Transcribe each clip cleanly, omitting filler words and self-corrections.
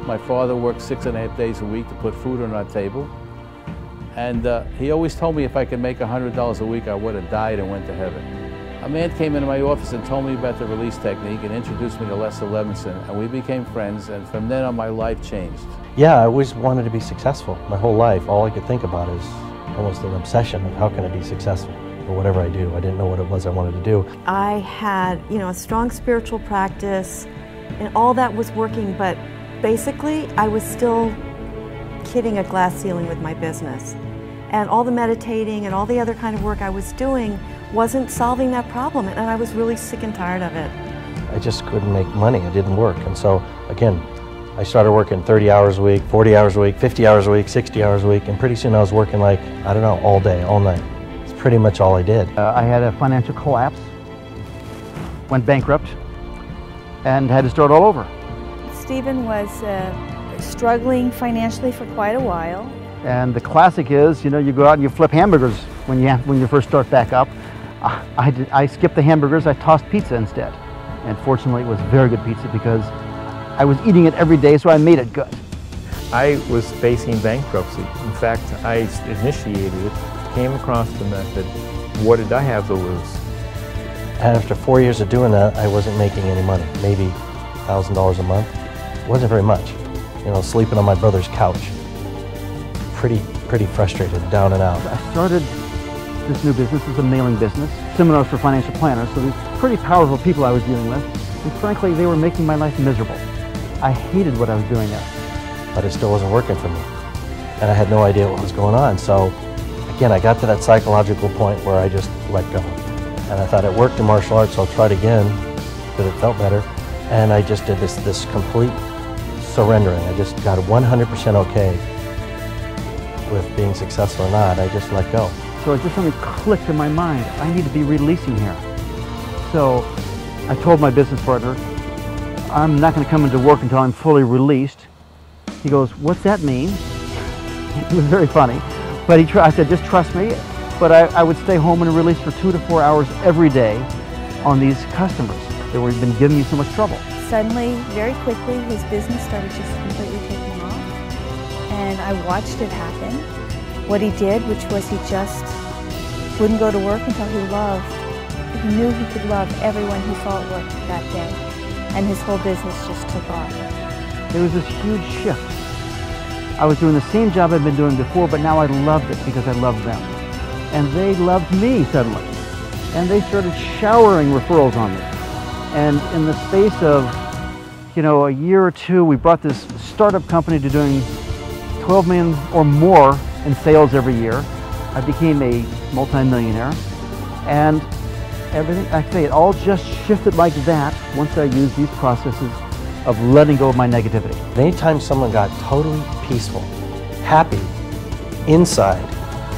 My father worked 6.5 days a week to put food on our table. And he always told me if I could make $100 a week, I would have died and went to heaven. A man came into my office and told me about the release technique and introduced me to Les Levinson, and we became friends, and from then on my life changed. Yeah, I always wanted to be successful. My whole life, all I could think about is almost an obsession of how can I be successful or whatever I do. I didn't know what it was I wanted to do. I had, a strong spiritual practice, and all that was working, but basically I was still hitting a glass ceiling with my business. And all the meditating and all the other kind of work I was doing wasn't solving that problem, and I was really sick and tired of it. I just couldn't make money. It didn't work. And so, again, I started working 30 hours a week, 40 hours a week, 50 hours a week, 60 hours a week, and pretty soon I was working like, I don't know, all day, all night. It's pretty much all I did. I had a financial collapse, went bankrupt, and had to start all over. Stephen was struggling financially for quite a while. And the classic is, you go out and you flip hamburgers when you first start back up. I skipped the hamburgers, I tossed pizza instead. And fortunately it was very good pizza because I was eating it every day, so I made it good. I was facing bankruptcy. In fact, I initiated it, came across the method. What did I have to lose? And after 4 years of doing that, I wasn't making any money, maybe $1,000 a month. It wasn't very much. Sleeping on my brother's couch. Pretty frustrated, down and out. I started this new business as a mailing business, seminars for financial planners, so these pretty powerful people I was dealing with, and frankly, they were making my life miserable. I hated what I was doing there. But it still wasn't working for me, and I had no idea what was going on. So, again, I got to that psychological point where I just let go. And I thought it worked in martial arts, so I'll try it again, because it felt better. And I just did this complete surrendering. I just got 100% okay with being successful or not. I just let go. So it just suddenly clicked in my mind, I need to be releasing here. So I told my business partner, I'm not going to come into work until I'm fully released. He goes, what's that mean? It was very funny. But I said, just trust me. But I would stay home and release for 2 to 4 hours every day on these customers that were been giving me so much trouble. Suddenly, very quickly, his business started just completely taking off. And I watched it happen. What he did, which was he just wouldn't go to work until he loved. He knew he could love everyone he saw at work that day. And his whole business just took off. There was this huge shift. I was doing the same job I'd been doing before, but now I loved it because I loved them. And they loved me suddenly. And they started showering referrals on me. And in the space of, a year or two, we brought this startup company to doing 12 million or more in sales every year. I became a multi-millionaire, and everything, it all just shifted like that once I used these processes of letting go of my negativity. Anytime someone got totally peaceful, happy, inside,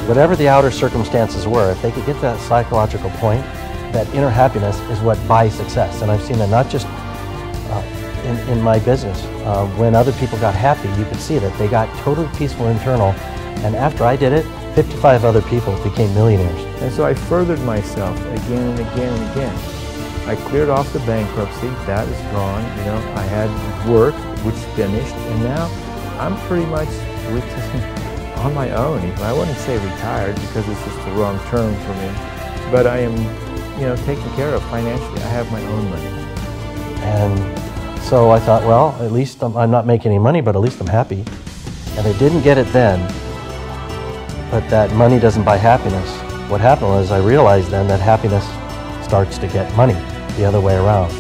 whatever the outer circumstances were, if they could get to that psychological point, that inner happiness is what buys success. And I've seen that not just in my business. When other people got happy, you could see that they got totally peaceful internal. And after I did it, 55 other people became millionaires. And so I furthered myself again and again and again. I cleared off the bankruptcy, that is gone. I had work, which finished, and now I'm pretty much on my own. I wouldn't say retired because it's just the wrong term for me. But I am, taken care of financially. I have my own money. And so I thought, well, at least I'm not making any money, but at least I'm happy. And I didn't get it then, but that money doesn't buy happiness. What happened was I realized then that happiness starts to get money the other way around.